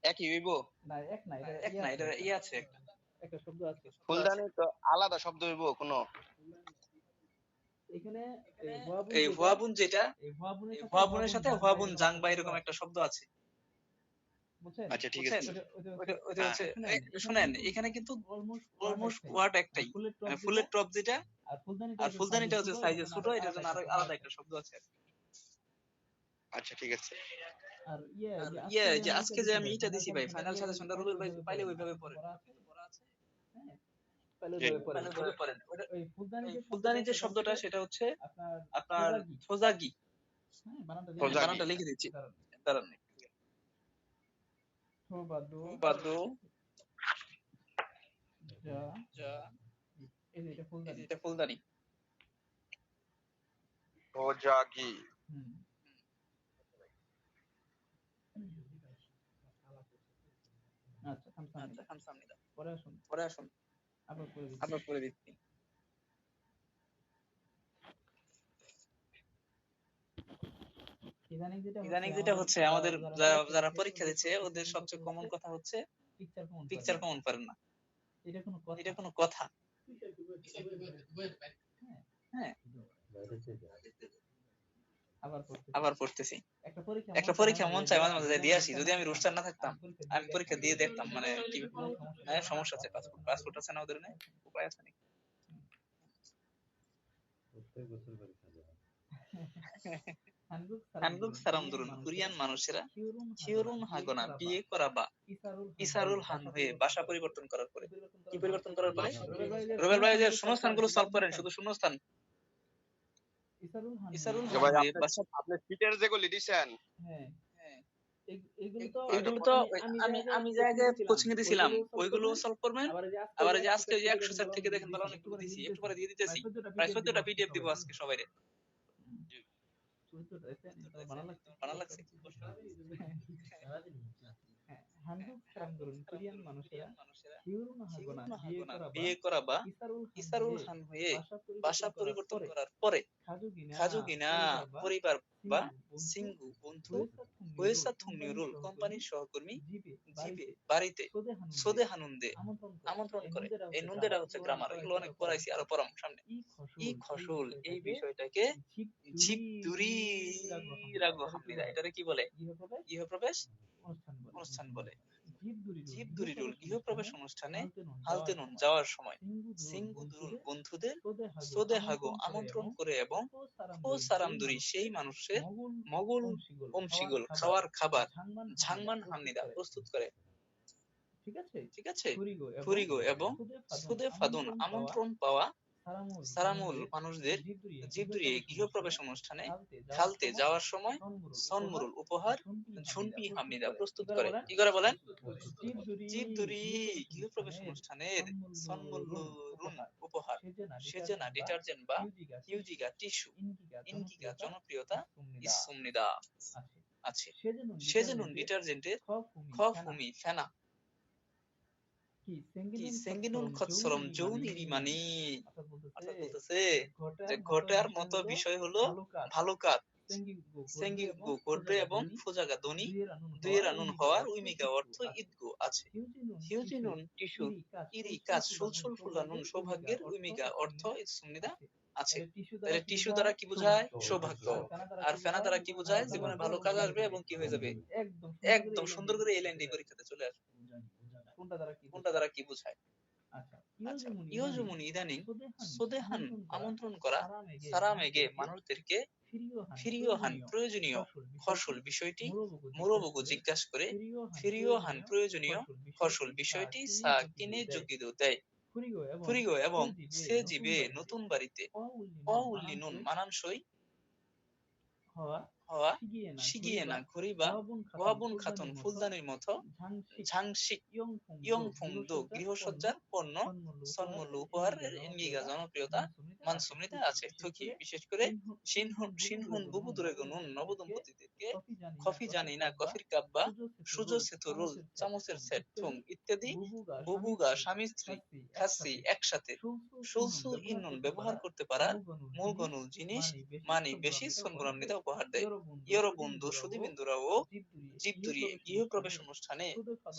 একই হইব? না এক না, এটা এক না, এটা আছে একটা, একটা শব্দ আছে। ফুলদানি তো আলাদা শব্দ হইব কোনো? এখানে এই হুয়াবুন যেটা, এই হুয়াবুনের সাথে হুয়াবুন জাং বা এরকম একটা শব্দ আছে, বুঝছেন? আচ্ছা ঠিক আছে। ওইটা হচ্ছে, শুনেন এখানে কিন্তু অলমোস্ট ওয়ার্ড একটাই, ফুলের টপ যেটা আর ফুলদানিটা হচ্ছে সাইজে ছোট, এটার জন্য আরো আলাদা একটা শব্দ আছে। আচ্ছা ঠিক আছে। আর যে আজকে যে আমি এটা দিছি ভাই, ফাইনাল সাজেশনটা রুবেল ভাই পাইলে ওইভাবে পড়েন, ওই ফুলদানি যে শব্দটা সেটা হচ্ছে আপনার ফোজাগি। বানানটা লিখে দিচ্ছি, দাঁড়ান। বাদু যা, এটা ফুলদানি। ওজাগি। আচ্ছা খামসামনি দাও, পরে আসুন আবার করে দিচ্ছি। ইদানিং যেটা হচ্ছে, আমাদের যারা পরীক্ষা দিচ্ছে ওদের সবচেয়ে কমন কথা হচ্ছে পিকচার কমন পারেন না। এটা কোনো কথা? হ্যাঁ, আবার পড়তেছি। একটা পরীক্ষা মন চায় মাঝে মাঝে দিয়ে আসি, যদি আমি রোস্টার না থাকতাম আমি পরীক্ষা দিয়ে দেখতাম, মানে কি সমস্যা আছে। পাসপোর্ট আছে না ওদের, নেই উপায় আছে নাকি? হানগুক সারাম দুরুন, কোরিয়ান মানুষেরা হিউরুন হাগোনা বিয়ে করা বা ইসারুল হান হয়ে বাসা পরিবর্তন করার পরে, কি পরিবর্তন করার পরে? রুবেল ভাই যে শূন্যস্থানগুলো সলভ করেন, শুধু শূন্যস্থান। ইসারুল হান হয়ে বাসা, আপনি সিটের যেগুলো দিছেন এগুলো তো আমি যে আগে কোচিং এ দিছিলাম ওইগুলো সলভ করবেন। আবার যে আজকে যে 100 সেট থেকে দেখেন ভালো অনেক দিছি, একটু পরে দিয়ে দিতেছি, প্রায় 14টা পিডিএফ দিব আজকে সবাইরে। ভালো লাগছে কি কষ্ট? হানগুক সারাম দুরুন, কোরিয়ান মানুষেরা হিউরুন হাগোনা বিয়ে করা বা ইসারুল হান হয়ে বাসা পরিবর্তন করার পরে খাজুগিনা পরিবার বা সিঙ্গু বন্ধু ওয়েসা থুমনিউরুল কোম্পানির সহকর্মী জিবে বাড়িতে সোদে হানুন্দে আমন্ত্রণ করে। এই নুন্দেটা হচ্ছে গ্রামার, এগুলো অনেক পড়াইছি, আরো পড়াম সামনে। ই খসুল এই বিষয়টাকে ঝিপ দুরি রাগো হামলিদা, এটারে কি বলে? গৃহপ্রবেশ অনুষ্ঠান বলে। জীব দুরিরুল গৃহপ্রবেশ অনুষ্ঠানে হালতে নুন যাওয়ার সময় সিঙ্গু দুরুল বন্ধুদের সোদে হাগো আমন্ত্রণ করে এবং ও সারাম দুরি সেই মানুষের মগুল অমশিগুল খাওয়ার খাবার ঝাংমান হামনিদা প্রস্তুত করে। ঠিক আছে, ফুরিগো এবং সুদে ফাদুন আমন্ত্রণ পাওয়া সারামুল মানুষদের জীবদুরি গৃহপ্রবেশ অনুষ্ঠানে খালতে যাওয়ার সময় সনমুরুল উপহার ঝুনপি হামিদা প্রস্তুত করে। কি করে বলেন? জীবদুরি গৃহপ্রবেশ অনুষ্ঠানের সনমুরুন উপহার সেজনা ডিটারজেন্ট বা হিউজিগা টিস্যু ইনকিগা জনপ্রিয়তা জনপ্রিয়তা ইসুমনিদা আছে। আছে। সেজনুন সেজনুন ডিটারজেন্টের ডিটারজেন্টের খফুমি ফেনা ফেনা কি কি সেঙ্গিনুন সেঙ্গিনুন খৎসরম খৎসরম যৌনিরি যৌনিরি মানি মানি অর্থাৎ অর্থাৎ বলতেছে বলতেছে যে ঘটার ঘটার মতো মতো বিষয় বিষয় হলো হলো ভালো কাজ ভালো কাজ সেঙ্গিগো সেঙ্গিগো গর্বে গর্বে এবং এবং ফোজাগা ফোজাগা ধ্বনি ধ্বনি দুইয়ের আনুন দুইয়ের হওয়ার আনুন উইমিগা হওয়ার অর্থ উইমিগা অর্থ ইদগো আছে। ইদগো আছে। হিউজিনুন টিস্যু ইরি কাজ সুলসুল ফুলানুন সৌভাগ্যের উইমিগা অর্থ ইসুমনিদা আছে। তাহলে টিস্যু দ্বারা কি বোঝায়? সৌভাগ্য। আর ফেনা দ্বারা কি বোঝায়? জীবনে ভালো কাজ আসবে এবং কি হয়ে যাবে? একদম সুন্দর করে এই লাইনটি পরীক্ষাতে চলে আসবে। কোনটা দ্বারা কি বোঝায়? আচ্ছা আচ্ছা, ইয়োজমুনি ইয়োজমুনি ইদানিং সোদেহান সোদেহান আমন্ত্রণ করা সারামেগে মানুষদেরকে ফিরিয়হান প্রয়োজনীয় ফসল বিষয়টি মুরবুগু জিজ্ঞাসা করে ফিরিয়হান প্রয়োজনীয় ফসল বিষয়টি সা কিনে যোগিত দেয়। ফুরিগো এবং সে জীবে নতুন বাড়িতে অউল্লিনুন মানানসই হওয়া শিগিয়ে না ঘড়ি বা ওয়াবুন খাতুন ফুলদানির মতো ঝাংশিক ইয়ংফুং দো গৃহসজ্জার পণ্য সন্মূল্য উপহারের ইঙ্গিগা জনপ্রিয়তা মানসুমনিতে আছে। থুকি বিশেষ করে সিনহুন বুবুদুরেগুনুন নবদম্পতিদেরকে কফি জানি না কফির কাপ বা সুজো সেতু রোল চামচের সেট থুং ইত্যাদি বুবুগা স্বামী স্ত্রী খাসি একসাথে সুলসু ইন্নুন ব্যবহার করতে পারা মূলগনুল জিনিস মানি বেশি সন্মরণিতা উপহার দেয়। ইয়রো বন্ধু সুদীবিন্দুরা ও জীবদুরিয়ে গৃহপ্রবেশ অনুষ্ঠানে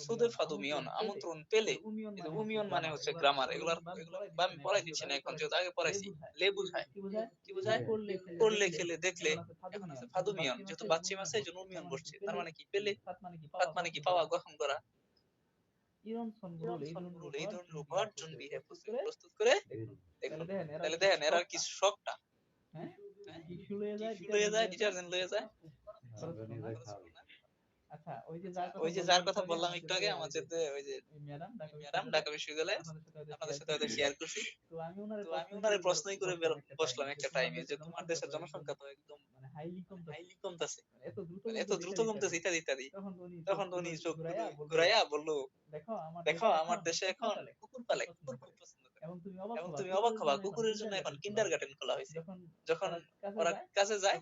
সুদে ফাদুমিয়ন আমন্ত্রণ পেলে উমিয়ন মানে হচ্ছে গ্রামার, এগুলো আমি পড়াই দিচ্ছি না এখন, যেহেতু আগে পড়াইছি। লে বুঝায় কি বুঝায়? করলে খেলে দেখলে এখন আছে ফাদুমিয়ন, যেহেতু বাচ্চিম আছে এই জন্য উমিয়ন বসছে, তার মানে কি পেলে, ফাত মানে কি পাওয়া, গ্রহণ করা। ইরন সনবুরুল এই সনবুরুল এই ধরনের ধরনের উপহার উপহার জন্যই প্রস্তুত করে দেখুন। তাহলে তাহলে দেখেন এরা কি শখটা, হ্যাঁ টিস্যু টিস্যু লয়ে যায়, ডিটারজেন্ট লয়ে যায়। আচ্ছা ওই যে যার কথা বললাম একটু আগে, আমাদের ওই যে ম্যাডাম ম্যাডাম ঢাকা বিশ্ববিদ্যালয়ে, আপনাদের সাথে হয়তো শেয়ার করছি। তো আমি তো আমি ওনারে প্রশ্নই করে বসলাম একটা টাইমে, যে তোমার দেশের জনসংখ্যা তো একদম মানে হাইলি হাইলি কমতেছে, এত দ্রুত কমতেছে ইত্যাদি ইত্যাদি। তখন তো উনি চোখ ঘুরাইয়া বললো, দেখো দেখো আমার দেশে এখন কুকুর পালে, কুকুর খুব পছন্দ করে। এবং এবং তুমি অবাক হবা, কুকুরের জন্য এখন কিন্ডার গার্ডেন খোলা হয়েছে। যখন ওরা কাছে যায়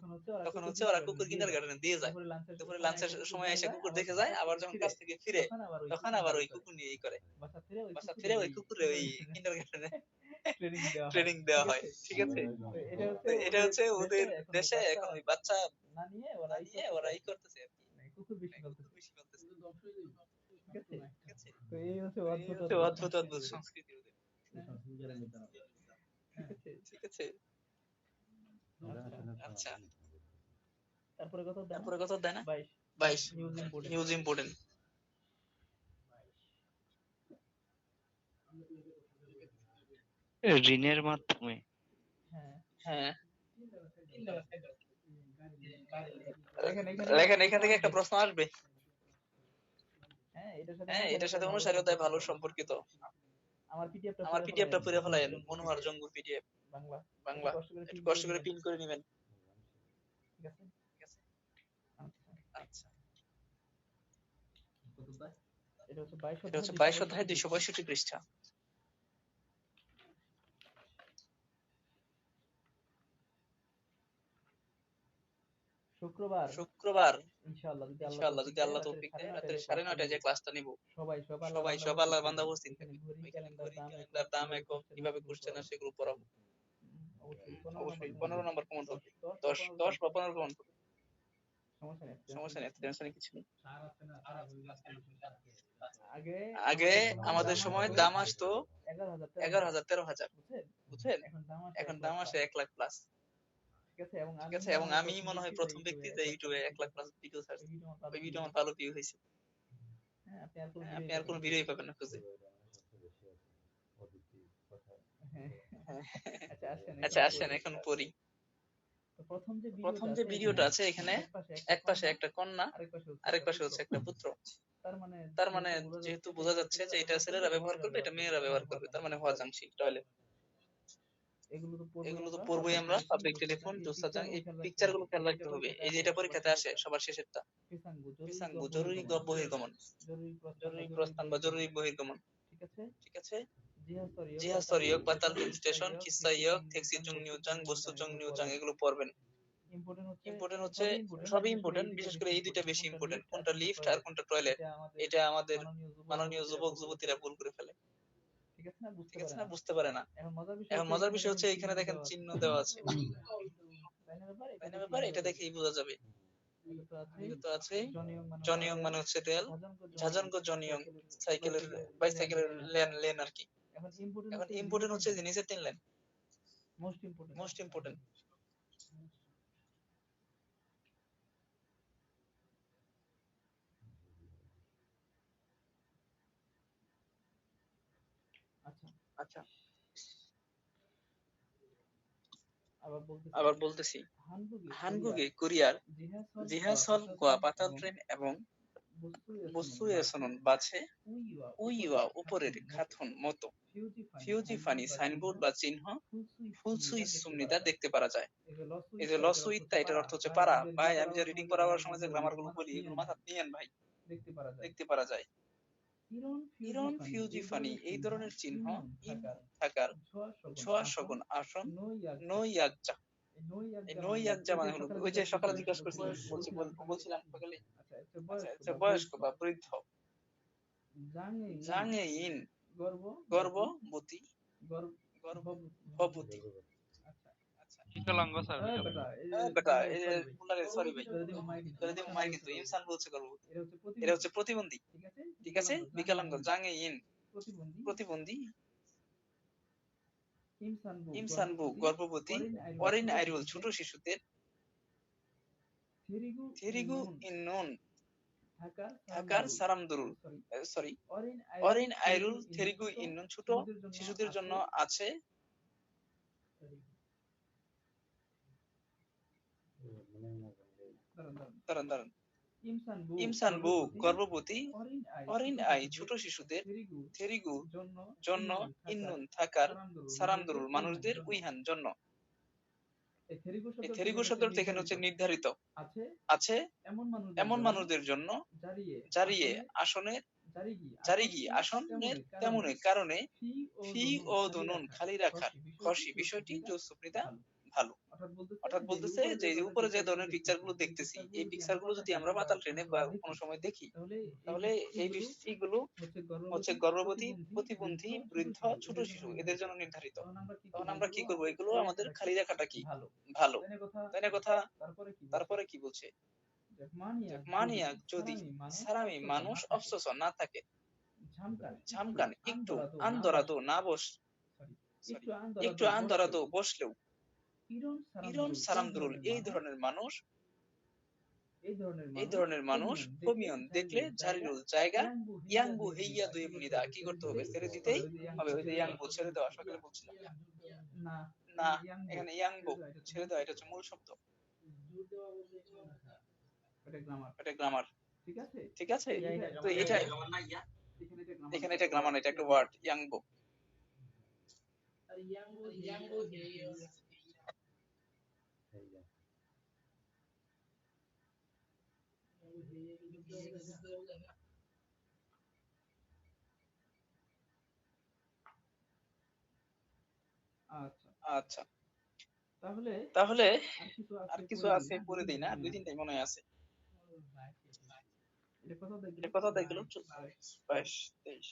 তখন হচ্ছে ওরা কুকুর কিন্ডার গার্ডেনে দিয়ে যায়। দুপুরে লাঞ্চের সময় এসে কুকুর দেখে যায়, আবার যখন কাছ থেকে ফিরে তখন আবার ওই কুকুর নিয়ে করে বাসা ফিরে ওই কুকুরে ওই কিন্ডার গার্ডেনে ট্রেনিং দেওয়া হয়। ঠিক আছে, তো এটা হচ্ছে ওদের দেশে এখন ওই বাচ্চা না নিয়ে না নিয়ে ওরা ই করতেছে আর কি, কুকুর বেশি কুকুর বেশি পালতেছে। ঠিক আছে ঠিক আছে, তো এই হচ্ছে অদ্ভুত অদ্ভুত সংস্কৃতি ওদের। ঠিক আছে, আচ্ছা। তারপরে কত দেয় না? 22 হিউজ ইম্পর্টেন্ট। ঋণের মাধ্যমে হ্যাঁ, দেখেন এখান থেকে একটা প্রশ্ন আসবে। হ্যাঁ, এটার সাথে অনুসারী অধ্যায় ভালো সম্পর্কিত। আমার পিডিএফটা পড়ে ফেলায়েন, মনোহার জঙ্গু পিডিএফ বাংলা, একটু কষ্ট করে পিন করে নেবেন। ঠিক আছে আচ্ছা, এটা হচ্ছে 22 অধ্যায় 265 পৃষ্ঠা। শুক্রবার ইনশাআল্লাহ যদি আল্লাহ তৌফিক দেয় রাতে 9:30 যে ক্লাসটা নিব, সবাই সব আল্লাহর বান্দা উপস্থিত থাকবে। ওইখানে ঘড়ি, ক্যালেন্ডার, দাম একক, কিভাবে কোশ্চেন আসে এগুলো পড়াবো। অবশ্যই 15 নম্বর কমন হবে, 10 বা 15 কমন হবে। সমস্যা নেই, টেনশনে কিছু নেই। আগে আমাদের সময় দাম আসতো 11,000 13,000, বুঝছেন? এখন দাম আসে 1 লাখ প্লাস। ঠিক আছে, এবং আমি মনে হয় প্রথম ব্যক্তি যে ইউটিউবে 1 লাখ প্লাস ভিডিও ছাড়ছি। ওই ভিডিও আমার ভালো ভিউ হয়েছে। আপনি আর কোনো ভিডিওই পাবেন না খুঁজে। আচ্ছা আসেন এখন পড়ি। প্রথম যে ভিডিওটা আছে এখানে এক পাশে একটা কন্যা, আরেক পাশে হচ্ছে একটা পুত্র। তার মানে যেহেতু বোঝা যাচ্ছে যে এটা ছেলেরা ব্যবহার করবে, এটা মেয়েরা ব্যবহার করবে, তার মানে হওয়া জাংশি টয়লেট। এগুলো তো পড়বোই আমরা। পাবলিক টেলিফোন, জোসাজাং, এই পিকচার গুলো খেয়াল রাখতে হবে। এই যে এটা পরীক্ষাতে আসে সবার শেষেরটা। ফিসাঙ্গু জরুরি বহির্গমন, জরুরি প্রস্থান বা জরুরি বহির্গমন। ঠিক আছে, জিহাসরিয়ক, পাতাল রেল স্টেশন, কিসাইয়ক, থেক্সিজং নিউজাং, বস্তুজং নিউজাং এগুলো পড়বেন। ইম্পর্টেন্ট হচ্ছে, সবই ইম্পর্টেন্ট, বিশেষ করে এই দুইটা বেশি ইম্পর্টেন্ট, কোনটা লিফট আর কোনটা টয়লেট। এটা আমাদের মাননীয় যুবক যুবতীরা ভুল করে ফেলে। ঠিক আছে না, বুঝতে পারে না। এখন মজার বিষয় হচ্ছে এখানে দেখেন চিহ্ন দেওয়া আছে, তাই না ব্যাপার, এটা দেখেই বোঝা যাবে। এগুলো তো আছে, জনিয়ং মানে হচ্ছে রেল, ঝাজানগো জনিয়ং সাইকেলের বাইসাইকেলের লেন আর কি। এখন ইম্পর্টেন্ট হচ্ছে যে নিচের 3 লাইন মোস্ট ইম্পর্টেন্ট। আচ্ছা, আবার বলতেছি, হানগুগে কোরিয়ার জিহাসল গোয়া পাতাল ট্রেন এবং বস্তুয়েসনন বাছে উইওয়া উপরের খাথন মতো ফিউজি ফানি সাইনবোর্ড বা চিহ্ন ফুলসুই সুমনিদা দেখতে পারা যায়। এই যে লসুইত্তা, এটার অর্থ হচ্ছে পারা। ভাই আমি যে রিডিং করাবার সময় যে গ্রামার গুলো বলি এগুলো মাথা নিয়েন ভাই, দেখতে পারা যায়। ইরন ফিউজি ফানি এই ধরনের চিহ্ন ইন থাকার ছোয়া শগুন আসন নই ইয়াকজা। এই নই ইয়াকজা মানে হলো ওই যে সকালে জিজ্ঞাসা করছিলাম, বলছিলাম সকালে, আচ্ছা বয়স্ক বা বৃদ্ধ। জাঙে ইন গর্ভবতী, গর্ভবতী। বিকলাঙ্গ স্যার, বেটা এই যে সরি ভাই, করে দিব মাই, কিন্তু ইনসান বলছে গর্ভবতী, এটা হচ্ছে প্রতিবন্ধী। ঠিক আছে, বিকলাঙ্গ জাঙে ইন প্রতিবন্ধী, ইমসানবু গর্ভবতী, অরিন আইরুল ছোট শিশুদের, থেরিগু ইন্নুন ঢাকার সারামদুরুল, সরি অরিন আইরুল থেরিগু ইন্নুন ছোট শিশুদের জন্য আছে। দাঁড়ান ইমসানবু গর্ভবতী, অরিন আই ছোট শিশুদের, থেরিগু জন্য, ইন্নুন থাকার, সারামদুরুল মানুষদের, উইহান জন্য। এই থেরিগু শব্দটা এখানে হচ্ছে নির্ধারিত আছে এমন মানুষদের জন্য, জারিয়ে আসনের, জারিগি আসনের তেমনই কারণে, ফি ও দুনুন খালি রাখার খসি বিষয়টি সুপ্রিতা ভালো। অর্থাৎ বলতেছে যে এই উপরে যে ধরনের পিকচার গুলো দেখতেছি, এই পিকচার গুলো যদি আমরা পাতাল ট্রেনে বা কোনো সময় দেখি, তাহলে এই বিষয়গুলো হচ্ছে গর্ভবতী, প্রতিবন্ধী, বৃদ্ধ, ছোট শিশু এদের জন্য নির্ধারিত। তখন আমরা কি করবো, এগুলো আমাদের খালি রাখাটা কি ভালো, তাই না কথা। তারপরে কি বলছে, মানিয়াক যদি সারামি মানুষ অবসস না থাকে, ঝামকান একটু আন্দরাদো না একটু আন্দরাদো বসলেও, ইরন সারামদুরুল এই ধরনের মানুষ কমিয়ন দেখলে জারিরুল জায়গা, ইয়াংবু হেইয়া দুই নিদা কি করতে হবে, ছেড়ে দিতেই হবে। ওই যে ইয়াংবু ছেড়ে দেওয়া, সকালে বলছিলাম না, এখানে ইয়াংবু ছেড়ে দেওয়া, এটা হচ্ছে মূল শব্দ, এটা গ্রামার। ঠিক আছে, তো এটা এখানে এটা গ্রামার না, এটা একটা ওয়ার্ড ইয়াংবু। আচ্ছা, তাহলে আর কিছু আছে পড়ে দিই না, 2-3টাই মনে আছে। এটা কত দেখলো 22-23,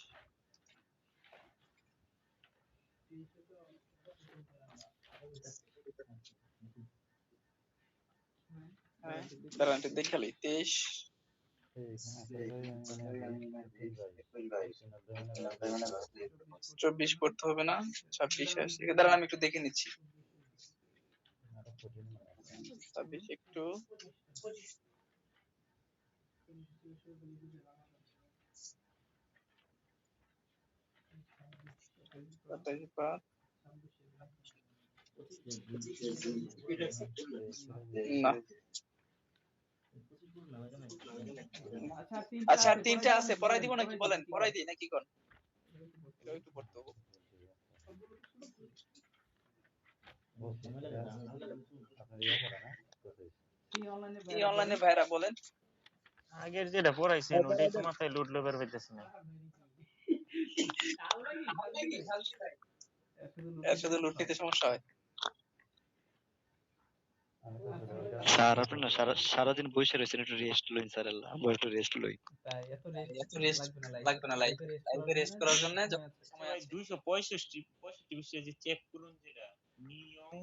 হ্যাঁ দাঁড়ান একটু দেখালি 23, 24 পড়তে হবে না, 26 আসে। দাঁড়ান আমি একটু দেখে নিচ্ছি, 26 একটু, 27 না, আচ্ছা আর 3টা আছে, পড়াই দিব নাকি বলেন, পড়াই দিই নাকি কোন, এটাও একটু পড়তে হবে। কি অনলাইনে ভাইরা বলেন, আগের যেটা পড়াইছেন ওটাই তো মাথায় লোড লবার পাইতেছি না। এর শুধু লুট নিতে সমস্যা হয়। স্যার আপনি না সারাদিন বসে রয়েছেন, একটু রেস্ট লইন স্যার, আল্লাহ আমরা একটু রেস্ট লই। তাই এত এত রেস্ট লাগবে না লাইফে, লাইফে রেস্ট করার জন্য যখন সময় ভাই আছে। 265 বিষয়ে যে চেক করুন যেটা নিয়ম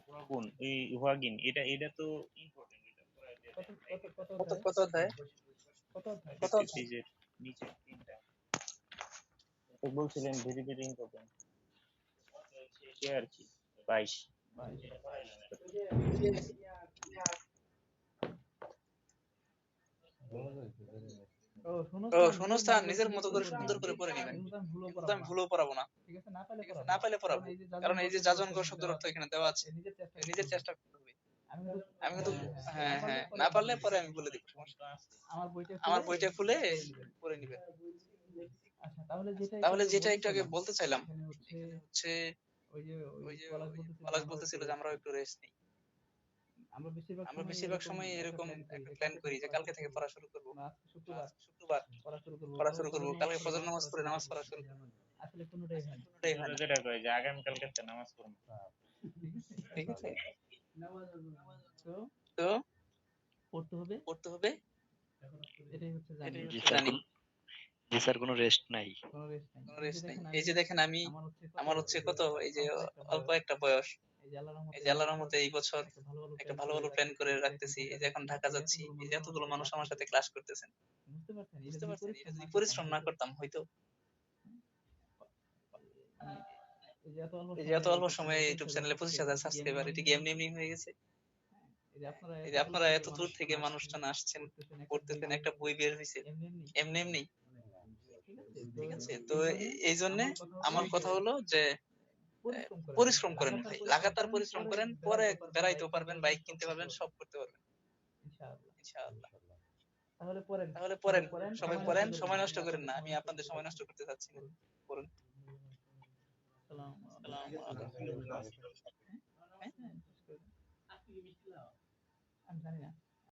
হুয়াগুন এই হুয়াগিন এটা তো ইম্পর্টেন্ট, এটা পড়ায় দিয়ে কত দেন। কত কত কত অধ্যায়? কত অধ্যায়? কত অধ্যায়? কত অধ্যায়? পেজের নিচে তিনটা তো বলছিলেন ভেরি ভেরি ইম্পর্টেন্ট আর কি 22 ও শোনো ও স্যার, শোনো স্যার, নিজের মতো করে সুন্দর করে পড়ে নেবেন, কিন্তু আমি ভুলও কিন্তু পড়াবো আমি না। ভুলও পড়াবো না, ঠিক আছে, না পারলে ঠিক আছে, পড়াবো না পারলে পড়াবো, কারণ এই যে যাজন কর শব্দের অর্থ এখানে দেওয়া আছে, নিজের চেষ্টা নিজের চেষ্টা করতে হবে। আমি কিন্তু হ্যাঁ, হ্যাঁ হ্যাঁ, না পারলে পরে আমি বলে দিব, সমস্যা নেই। আমার বইটা খুলে পড়ে নিবেন। আচ্ছা, তাহলে যেটা তাহলে যেটা একটু আগে বলতে চাইলাম, এখানে হচ্ছে এখানে হচ্ছে ওই যে ওই যে পলাশ পলাশ বলতেছিল যে আমরা একটু রেস্ট নিই। আমরা আমরা বেশিরভাগ সময় এরকম একটা প্ল্যান করি যে কালকে থেকে পড়া শুরু করবো, আজকে শুক্রবার শুক্রবার পড়া শুরু করবো, কালকে ফজর নামাজ পড়ে নামাজ পড়া শুরু করবো। আসলে কোনোটাই হয় না। কোনোটাই হয় না। যেটা কয় যে আগামী কালকে নামাজ পড়বো। ঠিক আছে, তো তো পড়তে হবে, পড়তে হবে, এটাই হচ্ছে জানি, এটাই জি হচ্ছে স্যার, জানি, জি স্যার কোনো রেস্ট নাই। কোনো রেস্ট নাই। কোনো রেস্ট নেই। এই যে দেখেন আমি, আমার হচ্ছে কত, এই যে অল্প একটা বয়স, এই যে আল্লাহর এই যে আল্লাহর রহমতে এই বছর একটা ভালো ভালো প্ল্যান করে রাখতেছি, এই যে এখন ঢাকা যাচ্ছি, এই যে এতগুলো মানুষ আমার সাথে ক্লাস করতেছেন, বুঝতে পারছেন, বুঝতে পারছেন, এটা যদি পরিশ্রম না করতাম হয়তো এই যে এত অল্প সময়ে ইউটিউব চ্যানেলে 25,000 সাবস্ক্রাইবার, এটা কি এমনি এমনি হয়ে গেছে? এই যে আপনারা এত দূর থেকে মানুষজন আসছেন, পড়তেছেন, একটা বই বের হয়েছে এমনি এমনি, ঠিক আছে? তো এই জন্য আমার কথা হলো যে পরিশ্রম করেন ভাই, লাগাতার পরিশ্রম করেন, পরে বেড়াইতেও পারবেন, বাইক কিনতে পারবেন, সব করতে পারবেন ইনশাআল্লাহ। তাহলে পড়েন, সবাই পড়েন, সময় নষ্ট করেন না, আমি আপনাদের সময় নষ্ট করতে চাচ্ছি না, পড়ুন। আসসালামু আলাইকুম। আমি জানি না।